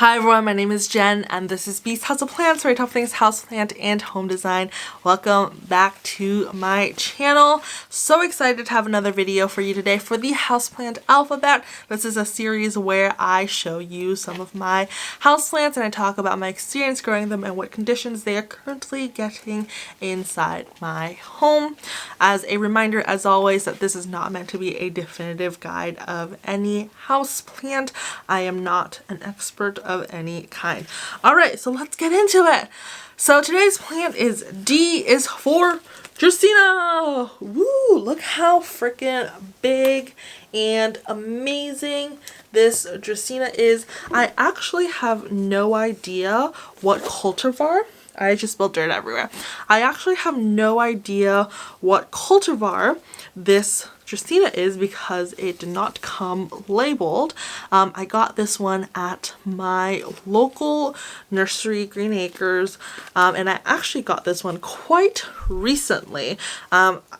Hi everyone, my name is Jen and this is Beast House of Plants, where I talk things houseplant and home design. Welcome back to my channel. So excited to have another video for you today for the houseplant alphabet. This is a series where I show you some of my houseplants and I talk about my experience growing them and what conditions they are currently getting inside my home. As a reminder, as always, that this is not meant to be a definitive guide of any houseplant. I am not an expert of any kind. Alright, so let's get into it. So today's plant is D is for Dracaena. Woo! Look how freaking big and amazing this Dracaena is. I actually have no idea what cultivar. I just spilled dirt everywhere. I actually have no idea what cultivar this Dracaena is because it did not come labeled. I got this one at my local nursery, Green Acres, and I actually got this one quite recently.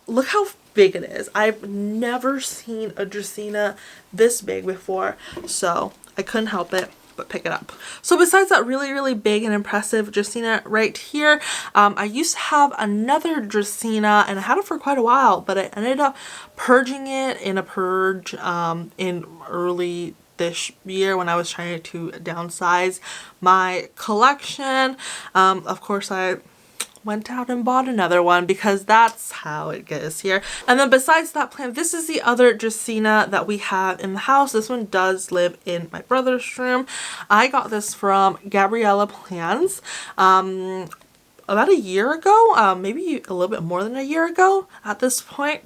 Look how big it is. I've never seen a Dracaena this big before, so I couldn't help it but pick it up. So besides that really big and impressive Dracaena right here, I used to have another Dracaena and I had it for quite a while, but I ended up purging it in a purge in early this year when I was trying to downsize my collection. Of course, I went out and bought another one because that's how it goes here. And then besides that plant, this is the other Dracaena that we have in the house. This one does live in my brother's room. I got this from Gabriella Plants about a year ago, maybe a little bit more than a year ago at this point.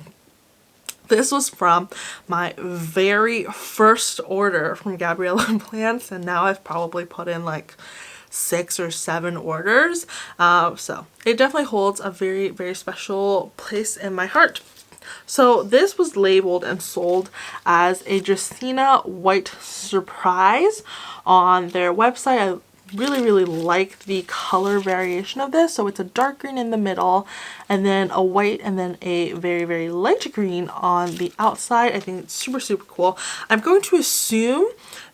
This was from my very first order from Gabriella Plants, and now I've probably put in like 6 or 7 orders. So it definitely holds a very special place in my heart. So this was labeled and sold as a Dracaena White Surprise on their website. I really like the color variation of this. So it's a dark green in the middle and then a white and then a very light green on the outside. I think it's super cool. I'm going to assume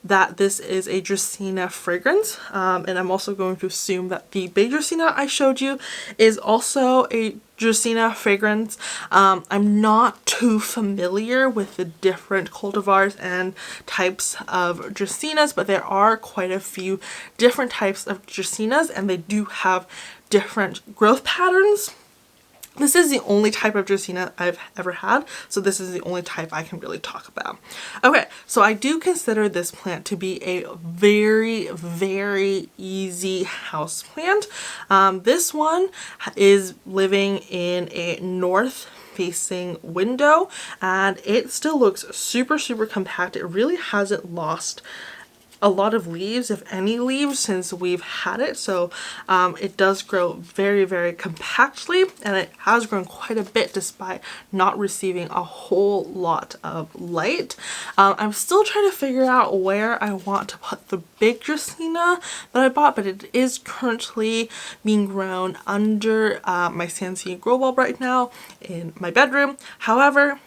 that this is a Dracaena fragrans, and I'm also going to assume that the big Dracaena I showed you is also a Dracaena fragrans. I'm not too familiar with the different cultivars and types of Dracaenas, but there are quite a few different types of Dracaenas and they do have different growth patterns. This is the only type of Dracaena I've ever had, so this is the only type I can really talk about. Okay, so I do consider this plant to be a very easy house plant. This one is living in a north facing window and it still looks super compact. It really hasn't lost a lot of leaves, if any leaves, since we've had it. So it does grow very compactly and it has grown quite a bit despite not receiving a whole lot of light. I'm still trying to figure out where I want to put the big Dracaena that I bought, but it is currently being grown under my Sansi grow bulb right now in my bedroom. However,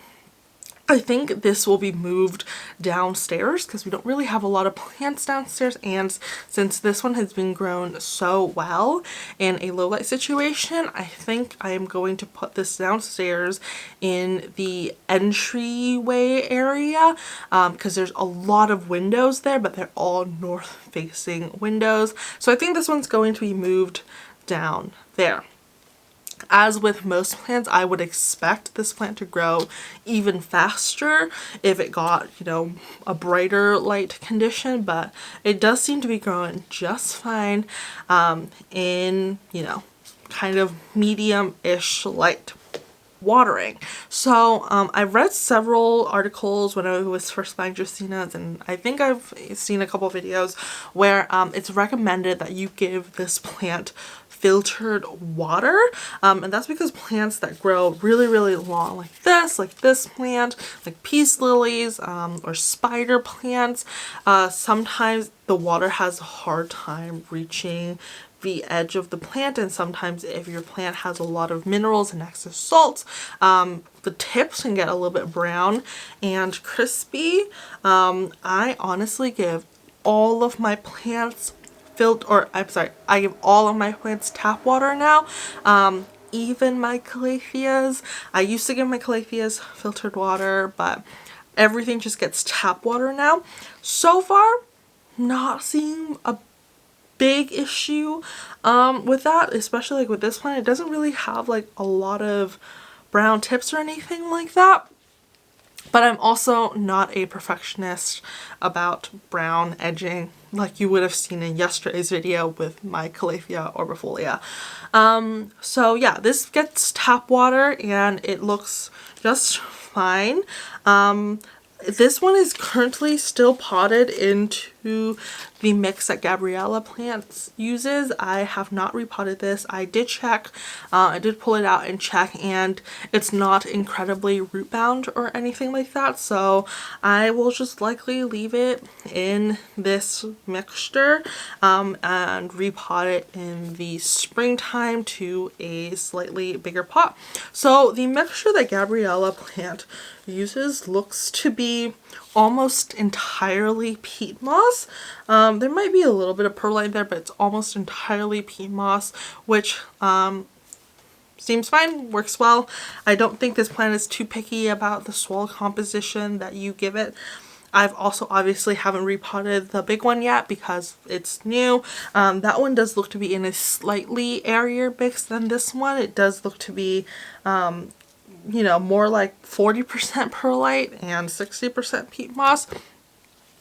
I think this will be moved downstairs because we don't really have a lot of plants downstairs, and since this one has been grown so well in a low light situation, I think I am going to put this downstairs in the entryway area because there's a lot of windows there, but they're all north facing windows. So I think this one's going to be moved down there. As with most plants, I would expect this plant to grow even faster if it got, you know, a brighter light condition, but it does seem to be growing just fine in, you know, kind of medium-ish light. Watering. So I've read several articles when I was first buying Dracaenas, and I think I've seen a couple videos where it's recommended that you give this plant filtered water, and that's because plants that grow really long like this plant, like peace lilies or spider plants, sometimes the water has a hard time reaching the edge of the plant, and sometimes if your plant has a lot of minerals and excess salts, the tips can get a little bit brown and crispy. I honestly give all of my plants I give all of my plants tap water now. Even my calatheas. I used to give my calatheas filtered water, but everything just gets tap water now. So far, not seeing a big issue with that, especially like with this plant. It doesn't really have like a lot of brown tips or anything like that. But I'm also not a perfectionist about brown edging like you would have seen in yesterday's video with my Calathea orbifolia. So yeah, this gets tap water and it looks just fine. This one is currently still potted into the mix that Gabriella Plants uses. I have not repotted this. I did check. I did pull it out and check, and it's not incredibly root bound or anything like that. So I will just likely leave it in this mixture and repot it in the springtime to a slightly bigger pot. So the mixture that Gabriella Plant uses looks to be almost entirely peat moss. There might be a little bit of perlite there, but it's almost entirely peat moss, which seems fine, works well. I don't think this plant is too picky about the soil composition that you give it. I've also obviously haven't repotted the big one yet because it's new. That one does look to be in a slightly airier mix than this one. It does look to be you know, more like 40% perlite and 60% peat moss,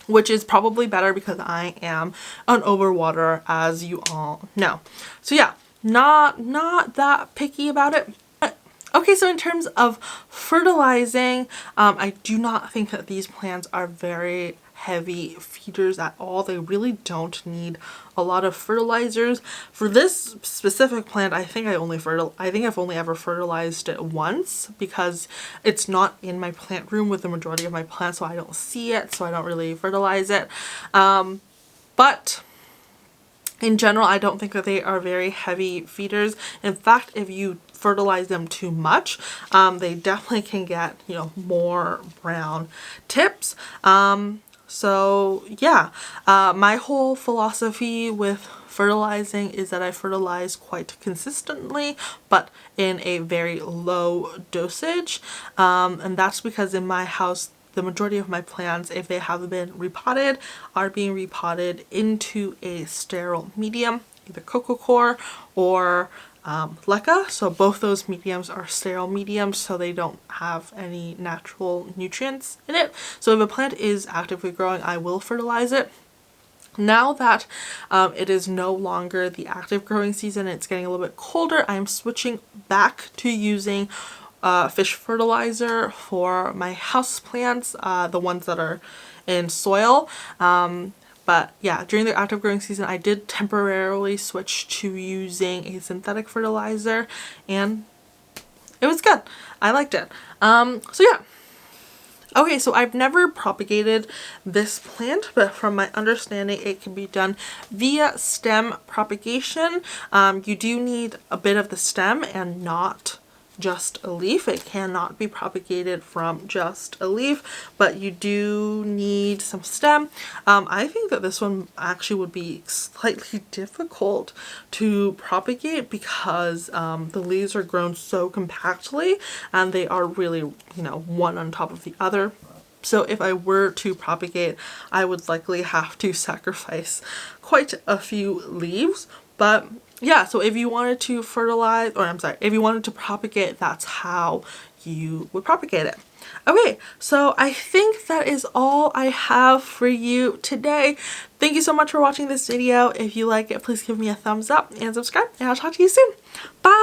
which is probably better because I am an overwaterer, as you all know. So yeah, not that picky about it. Okay, so in terms of fertilizing, I do not think that these plants are very heavy feeders at all. They really don't need a lot of fertilizers. For this specific plant, I think I've only ever fertilized it once because it's not in my plant room with the majority of my plants, so I don't see it, so I don't really fertilize it. But in general, I don't think that they are very heavy feeders. In fact, if you fertilize them too much, they definitely can get, you know, more brown tips. So yeah, my whole philosophy with fertilizing is that I fertilize quite consistently, but in a very low dosage. And that's because in my house, the majority of my plants, if they have been repotted, are being repotted into a sterile medium, either coco coir or LECA. So both those mediums are sterile mediums, so they don't have any natural nutrients in it. So if a plant is actively growing, I will fertilize it. Now that it is no longer the active growing season, it's getting a little bit colder, I'm switching back to using fish fertilizer for my house plants, the ones that are in soil. But yeah, during the active growing season, I did temporarily switch to using a synthetic fertilizer, and it was good. I liked it. So yeah. Okay, so I've never propagated this plant, but from my understanding, it can be done via stem propagation. You do need a bit of the stem and not just a leaf. It cannot be propagated from just a leaf, but you do need some stem. I think that this one actually would be slightly difficult to propagate because the leaves are grown so compactly and they are really, you know, one on top of the other. So if I were to propagate, I would likely have to sacrifice quite a few leaves. But yeah, so if you wanted to fertilize, or I'm sorry, if you wanted to propagate, that's how you would propagate it. Okay, so I think that is all I have for you today. Thank you so much for watching this video. If you like it, please give me a thumbs up and subscribe, and I'll talk to you soon. Bye!